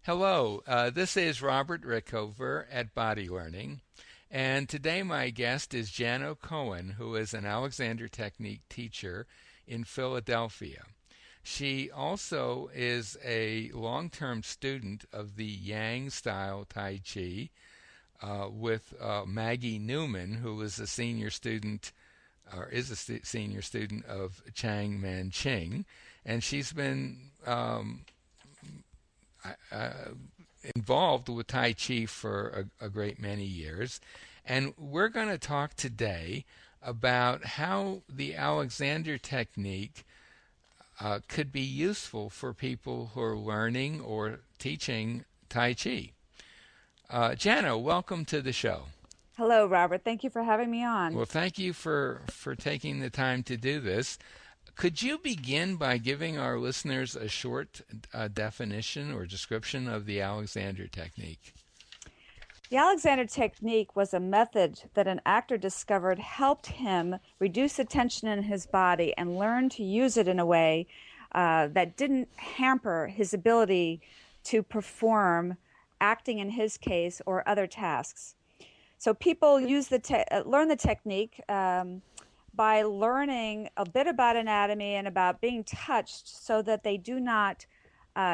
Hello, this is Robert Rickover at Body Learning, and today my guest is Jano Cohen, who is an Alexander Technique teacher in Philadelphia. She also is a long-term student of the Yang style Tai Chi with Maggie Newman, who is a senior student or is a senior student of Chang Man Ching, and she's been uh, involved with Tai Chi for a great many years. And we're going to talk today about how the Alexander technique could be useful for people who are learning or teaching Tai Chi. Jana, welcome to the show. Hello, Robert. Thank you for having me on. Well, thank you for taking the time to do this. Could you begin by giving our listeners a short definition or description of the Alexander technique? The Alexander technique was a method that an actor discovered helped him reduce the tension in his body and learn to use it in a way that didn't hamper his ability to perform acting in his case or other tasks. So people learn the technique by learning a bit about anatomy and about being touched so that they do not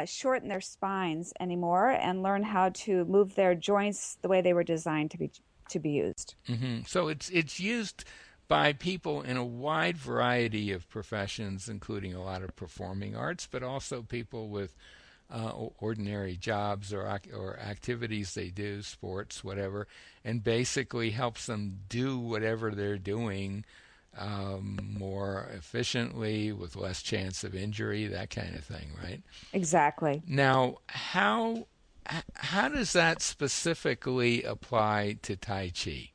shorten their spines anymore and learn how to move their joints the way they were designed to be used. Mm-hmm. So it's used by people in a wide variety of professions, including a lot of performing arts, but also people with ordinary jobs or activities they do, sports, whatever, and basically helps them do whatever they're doing more efficiently, with less chance of injury, that kind of thing, right? Exactly. Now, how does that specifically apply to Tai Chi?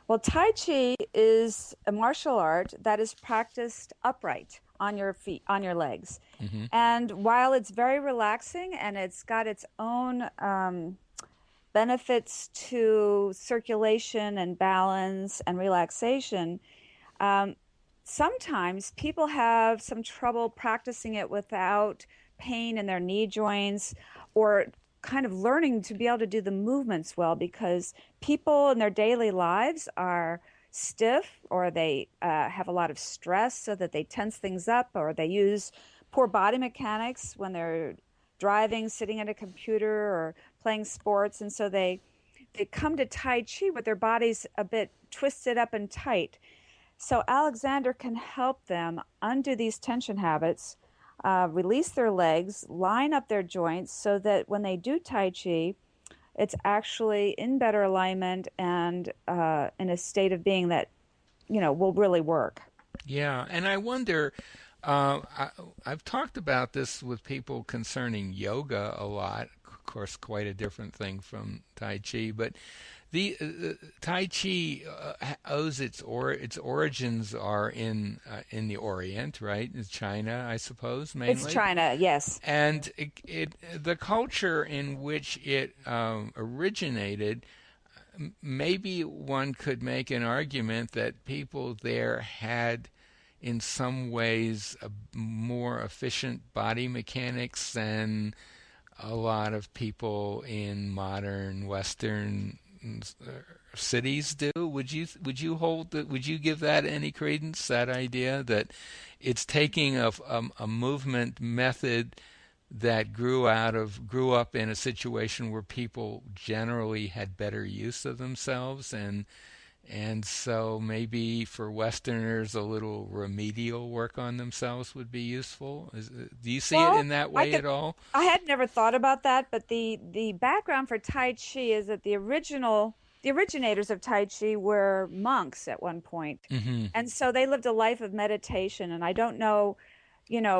Well, Tai Chi is a martial art that is practiced upright on your feet, on your legs. Mm-hmm. And while it's very relaxing and it's got its own benefits to circulation and balance and relaxation, sometimes people have some trouble practicing it without pain in their knee joints or kind of learning to be able to do the movements well because people in their daily lives are stiff or they have a lot of stress so that they tense things up or they use poor body mechanics when they're driving, sitting at a computer or playing sports. And so they come to Tai Chi with their bodies a bit twisted up and tight. So Alexander can help them undo these tension habits, release their legs, line up their joints so that when they do Tai Chi, it's actually in better alignment and in a state of being that, will really work. Yeah, and I wonder, I've talked about this with people concerning yoga a lot. Of course, quite a different thing from Tai Chi, but the Tai Chi owes its origins are in the Orient, right? In China, I suppose, mainly. It's China, yes. And the culture in which it originated, maybe one could make an argument that people there had in some ways a more efficient body mechanics than a lot of people in modern Western cities do. Would you hold that? Would you give that any credence? That idea that it's taking a movement method that grew up in a situation where people generally had better use of themselves, and so maybe for Westerners a little remedial work on themselves would be useful. Do you see it Well, in that way at all? I had never thought about that, but the background for Tai Chi is that the originators of Tai Chi were monks at one point. Mm-hmm. And so they lived a life of meditation, and I don't know,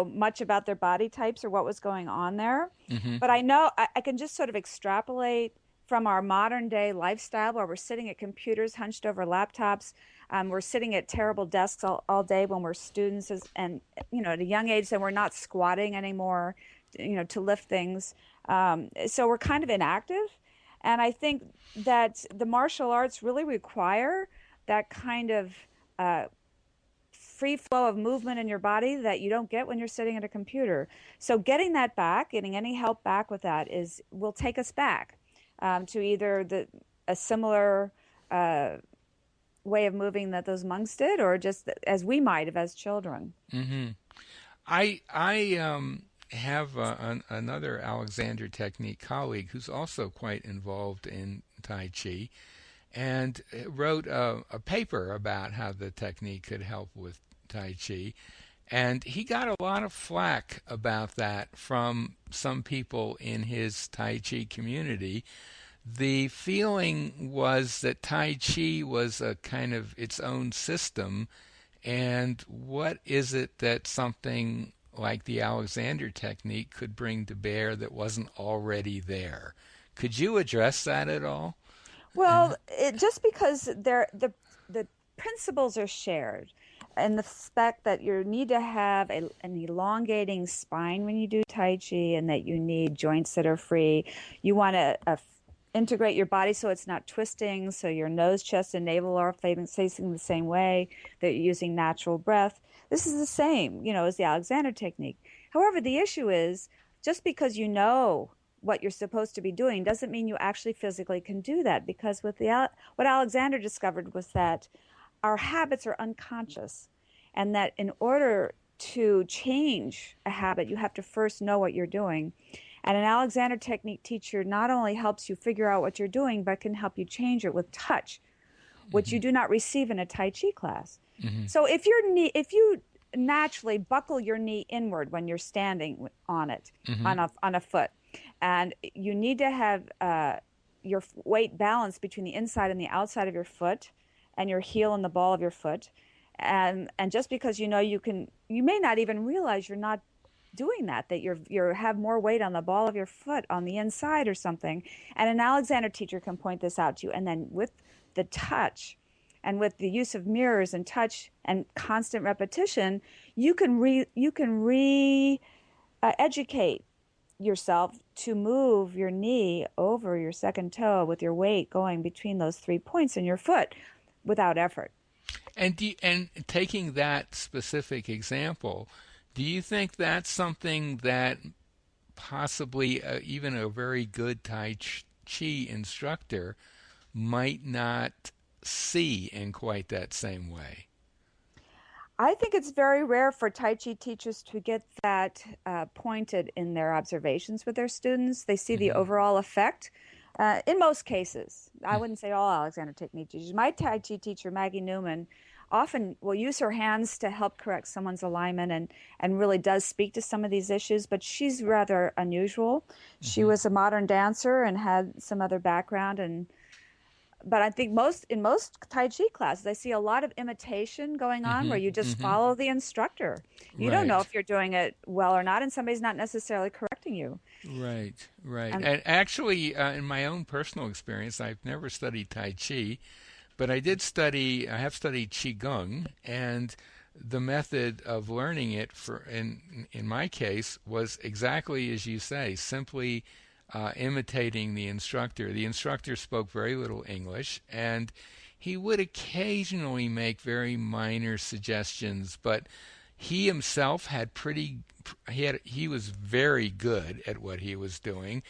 much about their body types or what was going on there. Mm-hmm. But I know I can just sort of extrapolate from our modern day lifestyle where we're sitting at computers hunched over laptops. We're sitting at terrible desks all day when we're students and, at a young age, and we're not squatting anymore, to lift things. So we're kind of inactive. And I think that the martial arts really require that kind of free flow of movement in your body that you don't get when you're sitting at a computer. So getting that back, getting any help back with that will take us back to either a similar way of moving that those monks did, or just as we might have as children. Hmm. I have another Alexander Technique colleague who's also quite involved in Tai Chi, and wrote a paper about how the technique could help with Tai Chi. And he got a lot of flack about that from some people in his Tai Chi community. The feeling was that Tai Chi was a kind of its own system, and what is it that something like the Alexander technique could bring to bear that wasn't already there? Could you address that at all? Well, just because the principles are shared, and the fact that you need to have an elongating spine when you do Tai Chi, and that you need joints that are free. You want to integrate your body so it's not twisting, so your nose, chest, and navel are facing the same way, that you're using natural breath. This is the same, as the Alexander technique. However, the issue is just because you know what you're supposed to be doing doesn't mean you actually physically can do that, because what Alexander discovered was that our habits are unconscious, and that in order to change a habit, you have to first know what you're doing. And an Alexander technique teacher not only helps you figure out what you're doing, but can help you change it with touch, which Hmm. you do not receive in a Tai Chi class. Hmm. So if you naturally buckle your knee inward when you're standing on it, Hmm. on a foot, and you need to have your weight balanced between the inside and the outside of your foot, and your heel and the ball of your foot, and just because you may not even realize you're not doing that you have more weight on the ball of your foot on the inside or something. And an Alexander teacher can point this out to you. And then with the touch, and with the use of mirrors and touch and constant repetition, you can educate yourself to move your knee over your second toe with your weight going between those 3 points in your foot without effort. And taking that specific example, do you think that's something that possibly even a very good Tai Chi instructor might not see in quite that same way? I think it's very rare for Tai Chi teachers to get that pointed in their observations with their students. They see the Hmm. overall effect. In most cases, I wouldn't say all Alexander technique teachers. My Tai Chi teacher, Maggie Newman, often will use her hands to help correct someone's alignment, and really does speak to some of these issues, but she's rather unusual. She Hmm. was a modern dancer and had some other background, but I think in most Tai Chi classes, I see a lot of imitation going on, Hmm. where you just Hmm. follow the instructor. You don't know Right. if you're doing it well or not, and somebody's not necessarily correcting you. Right, right. And And actually, in my own personal experience, I've never studied Tai Chi, but I have studied Qigong, and the method of learning it in my case was exactly as you say, simply imitating the instructor. The instructor spoke very little English, and he would occasionally make very minor suggestions, but he himself had he was very good at what he was doing,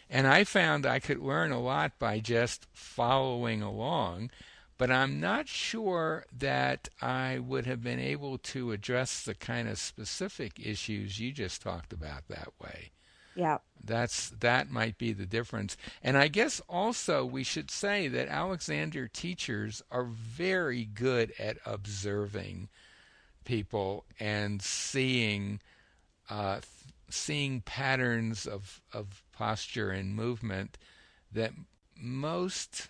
and I found I could learn a lot by just following along, but I'm not sure that I would have been able to address the kind of specific issues you just talked about that way. yeah, That might be the difference. And I guess also we should say that Alexander teachers are very good at observing people and uh, seeing patterns of posture and movement that most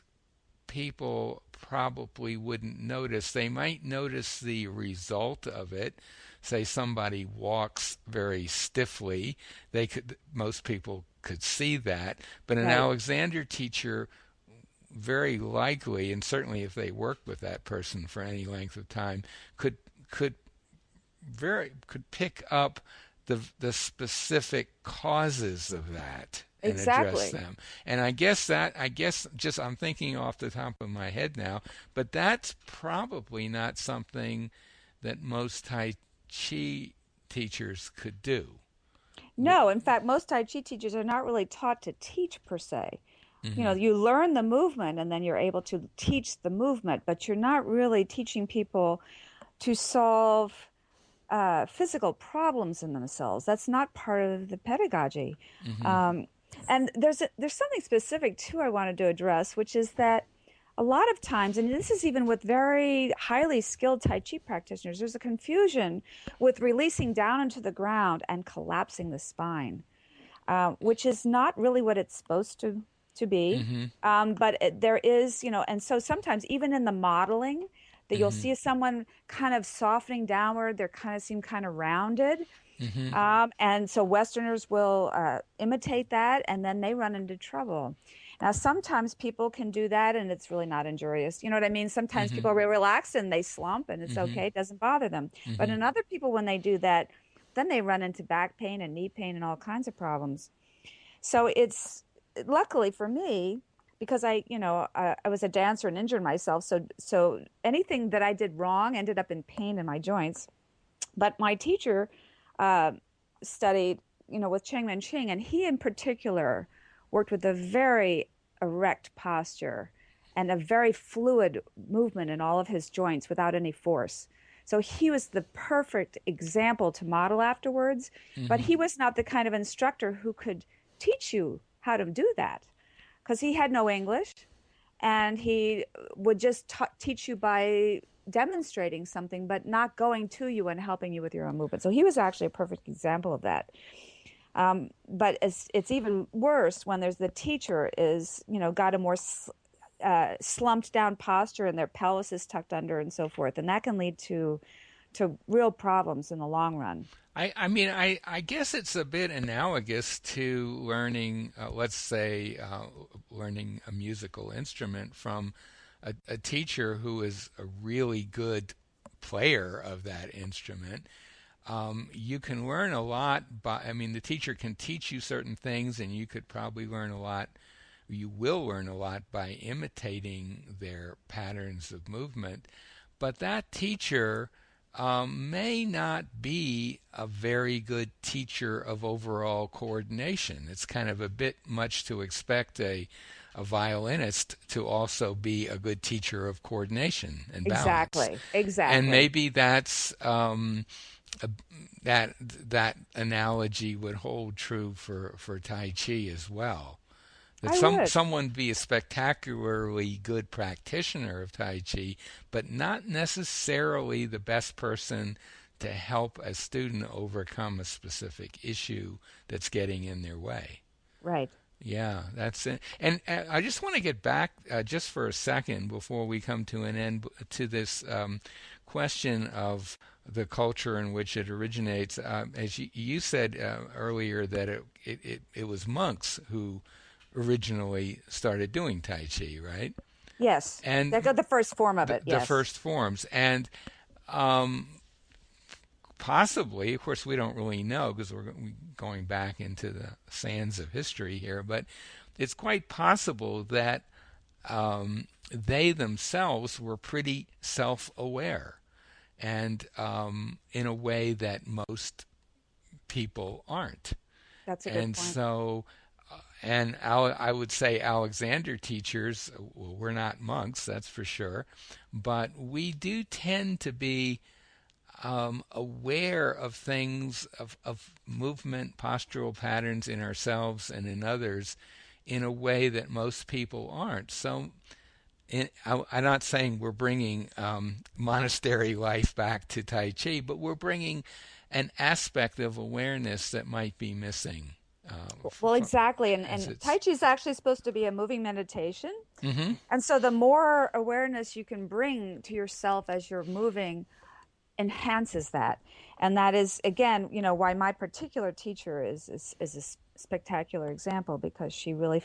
people probably wouldn't notice. They might notice the result of it. Say somebody walks very stiffly, most people could see that, but an right. Alexander teacher very likely, and certainly if they worked with that person for any length of time, could could could pick up the specific causes of that and address Exactly. them. And I guess just I'm thinking off the top of my head now, but that's probably not something that most Tai Chi teachers could do. No, in fact, most Tai Chi teachers are not really taught to teach per se. You know, Mm-hmm. you learn the movement and then you're able to teach the movement, but you're not really teaching people to solve physical problems in themselves. That's not part of the pedagogy. Mm-hmm. Um, and there's something specific too I wanted to address, which is that a lot of times, and this is even with very highly skilled Tai Chi practitioners, there's a confusion with releasing down into the ground and collapsing the spine, which is not really what it's supposed to be. Mm-hmm. But there is, you know, and so sometimes even in the modeling, that you'll Mm-hmm. see someone kind of softening downward, they're kind of seem kind of rounded. Mm-hmm. And so Westerners will imitate that, and then they run into trouble. Now, sometimes people can do that, and it's really not injurious. You know what I mean? Sometimes Mm-hmm. people are really relaxed and they slump, and it's Mm-hmm. okay. It doesn't bother them. But Mm-hmm. in other people, when they do that, then they run into back pain and knee pain and all kinds of problems. So it's luckily for me because I was a dancer and injured myself. So anything that I did wrong ended up in pain in my joints. But my teacher uh, studied, with Cheng Man Ching, and he in particular worked with a very erect posture and a very fluid movement in all of his joints without any force. So he was the perfect example to model afterwards, but Mm-hmm. he was not the kind of instructor who could teach you how to do that because he had no English and he would just teach you by demonstrating something, but not going to you and helping you with your own movement. So he was actually a perfect example of that. But it's even worse when there's the teacher is, got a more slumped down posture and their pelvis is tucked under and so forth. And that can lead to real problems in the long run. I guess it's a bit analogous to learning, let's say, learning a musical instrument from a teacher who is a really good player of that instrument. You can learn a lot the teacher can teach you certain things, and you could probably learn a lot. You will learn a lot by imitating their patterns of movement, but that teacher may not be a very good teacher of overall coordination. It's kind of a bit much to expect a violinist to also be a good teacher of coordination and balance. Exactly. And Exactly. maybe that's a, that analogy would hold true for Tai Chi as well. That I would. someone be a spectacularly good practitioner of Tai Chi, but not necessarily the best person to help a student overcome a specific issue that's getting in their way. Right. Yeah, that's it. And I just want to get back just for a second before we come to an end to this question of the culture in which it originates. As you said earlier, that it was monks who originally started doing Tai Chi, right? Yes. That And got the first form of it. the Yes. first forms. And um, possibly, of course, we don't really know because we're going back into the sands of history here, but it's quite possible that they themselves were pretty self aware and in a way that most people aren't. That's a good And point. so, I would say Alexander teachers, well, we're not monks, that's for sure, but we do tend to be aware of things, of movement, postural patterns in ourselves and in others in a way that most people aren't. So I'm not saying we're bringing monastery life back to Tai Chi, but we're bringing an aspect of awareness that might be missing. Well, exactly. As And Tai it's. Chi is actually supposed to be a moving meditation. Mm-hmm. And so the more awareness you can bring to yourself as you're moving enhances that. And that is, again, why my particular teacher is a spectacular example because she really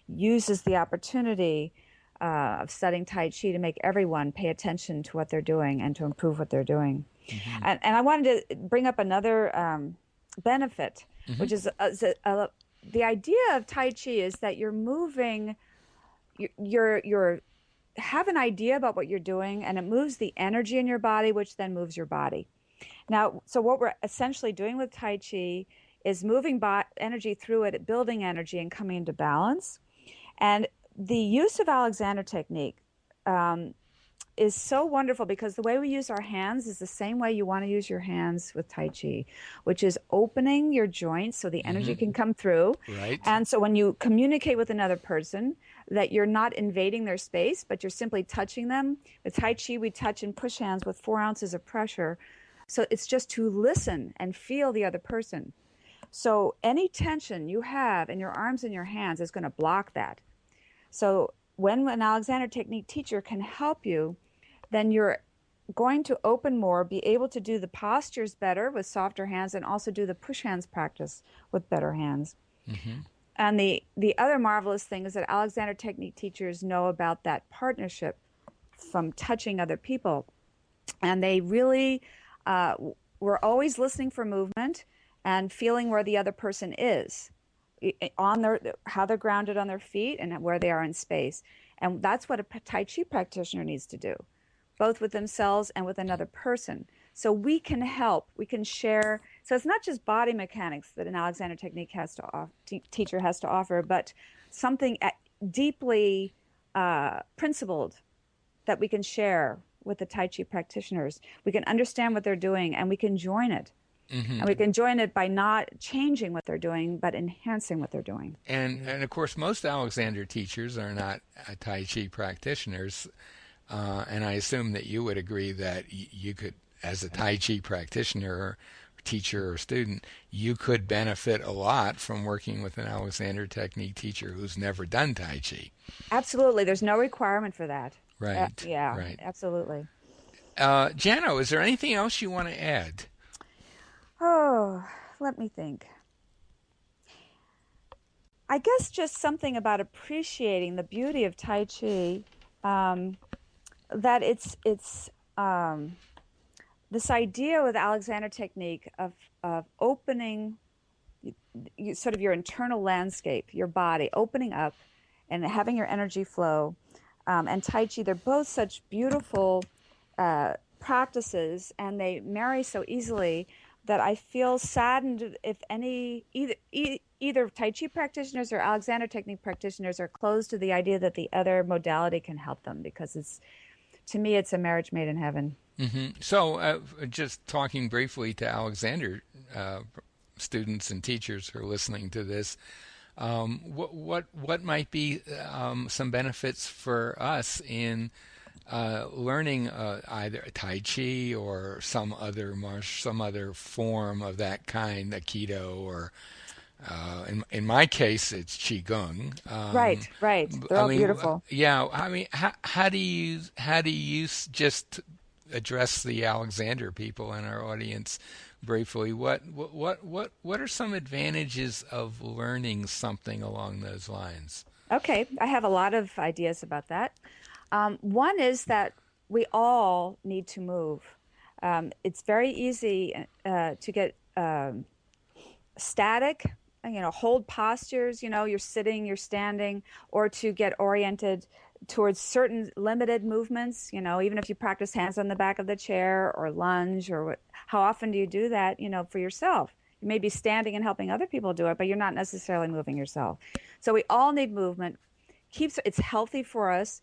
uses the opportunity of studying Tai Chi to make everyone pay attention to what they're doing and to improve what they're doing. Mm-hmm. And I wanted to bring up another benefit, Mm-hmm. which is the idea of Tai Chi is that you're moving, you're have an idea about what you're doing, and it moves the energy in your body, which then moves your body. Now, so what we're essentially doing with Tai Chi is moving energy through it, building energy, and coming into balance. And the use of Alexander technique um, is so wonderful because the way we use our hands is the same way you want to use your hands with Tai Chi, which is opening your joints so the energy Hmm. can come through. Right. And so when you communicate with another person, that you're not invading their space, but you're simply touching them. With Tai Chi, we touch and push hands with 4 ounces of pressure. So it's just to listen and feel the other person. So any tension you have in your arms and your hands is going to block that. So when an Alexander technique teacher can help you, then you're going to open more, be able to do the postures better with softer hands, and also do the push hands practice with better hands. Hmm. And the other marvelous thing is that Alexander technique teachers know about that partnership from touching other people. And they really uh, we're always listening for movement and feeling where the other person is on their how they're grounded on their feet and where they are in space. And that's what a Tai Chi practitioner needs to do, both with themselves and with another person. So we can help, we can share. So it's not just body mechanics that an Alexander technique teacher has to offer, but something deeply principled that we can share with the Tai Chi practitioners. We can understand what they're doing and we can join it. Hmm. And we can join it by not changing what they're doing, but enhancing what they're doing. And of course, most Alexander teachers are not Tai Chi practitioners, and I assume that you would agree that you could, as a Tai Chi practitioner, or teacher, or student, you could benefit a lot from working with an Alexander technique teacher who's never done Tai Chi. Absolutely. There's no requirement for that. Right, Yeah, right. absolutely. Jano, is there anything else you want to add? Oh, let me think. I guess just something about appreciating the beauty of Tai Chi, um, that it's this idea with Alexander technique of opening sort of your internal landscape, your body, opening up and having your energy flow. And Tai Chi, they're both such beautiful practices, and they marry so easily that I feel saddened if either Tai Chi practitioners or Alexander technique practitioners are closed to the idea that the other modality can help them, because it's, to me, it's a marriage made in heaven. Hmm. So, just talking briefly to Alexander students and teachers who are listening to this, what might be some benefits for us in learning either Tai Chi or some other form of that kind, Aikido, or in my case, it's Qigong. Right, right. They're I all mean, beautiful. yeah. I mean, how do you just address the Alexander people in our audience briefly? What are some advantages of learning something along those lines? Okay, I have a lot of ideas about that. One is that we all need to move. It's very easy to get static, hold postures, you're sitting, you're standing, or to get oriented towards certain limited movements, even if you practice hands on the back of the chair or lunge or how often do you do that, for yourself? You may be standing and helping other people do it, but you're not necessarily moving yourself. So we all need movement. It's healthy for us,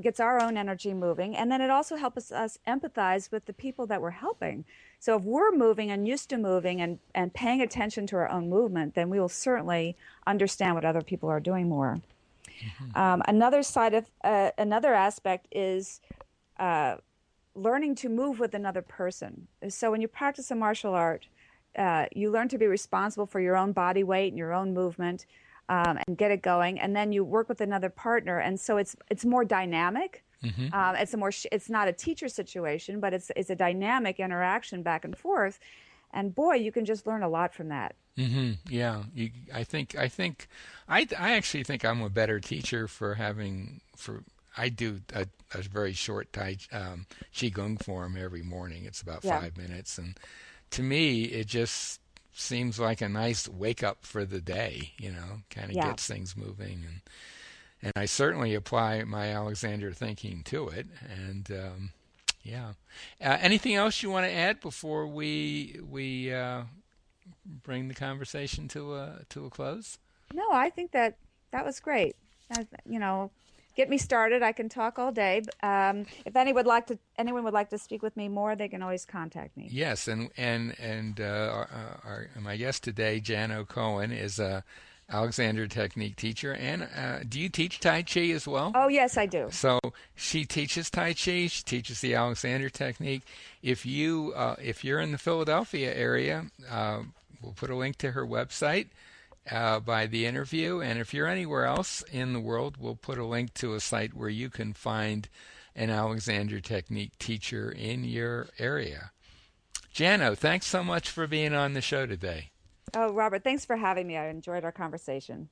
gets our own energy moving, and then it also helps us empathize with the people that we're helping. So if we're moving and used to moving and paying attention to our own movement, then we will certainly understand what other people are doing more. Another aspect is learning to move with another person. So when you practice a martial art, you learn to be responsible for your own body weight and your own movement, and get it going. And then you work with another partner, and so it's more dynamic. Hmm. It's not a teacher situation, but it's a dynamic interaction back and forth. And boy, you can just learn a lot from that. Yeah, I actually think I'm a better teacher for I do a very short qigong form every morning. It's about Yeah, 5 minutes, and to me, it just seems like a nice wake up for the day. Kind of yeah. gets things moving, and I certainly apply my Alexander thinking to it. And yeah, anything else you want to add before we bring the conversation to a close? No, I think that that was great. Get me started. I can talk all day. If anyone would like to speak with me more, they can always contact me. Yes, and my guest today, Jan O'Cohen, is a Alexander Technique teacher. And do you teach Tai Chi as well? Oh, yes, I do. So she teaches Tai Chi. She teaches the Alexander Technique. If you're in the Philadelphia area, we'll put a link to her website by the interview. And if you're anywhere else in the world, we'll put a link to a site where you can find an Alexander Technique teacher in your area. Jano, thanks so much for being on the show today. Oh, Robert, thanks for having me. I enjoyed our conversation.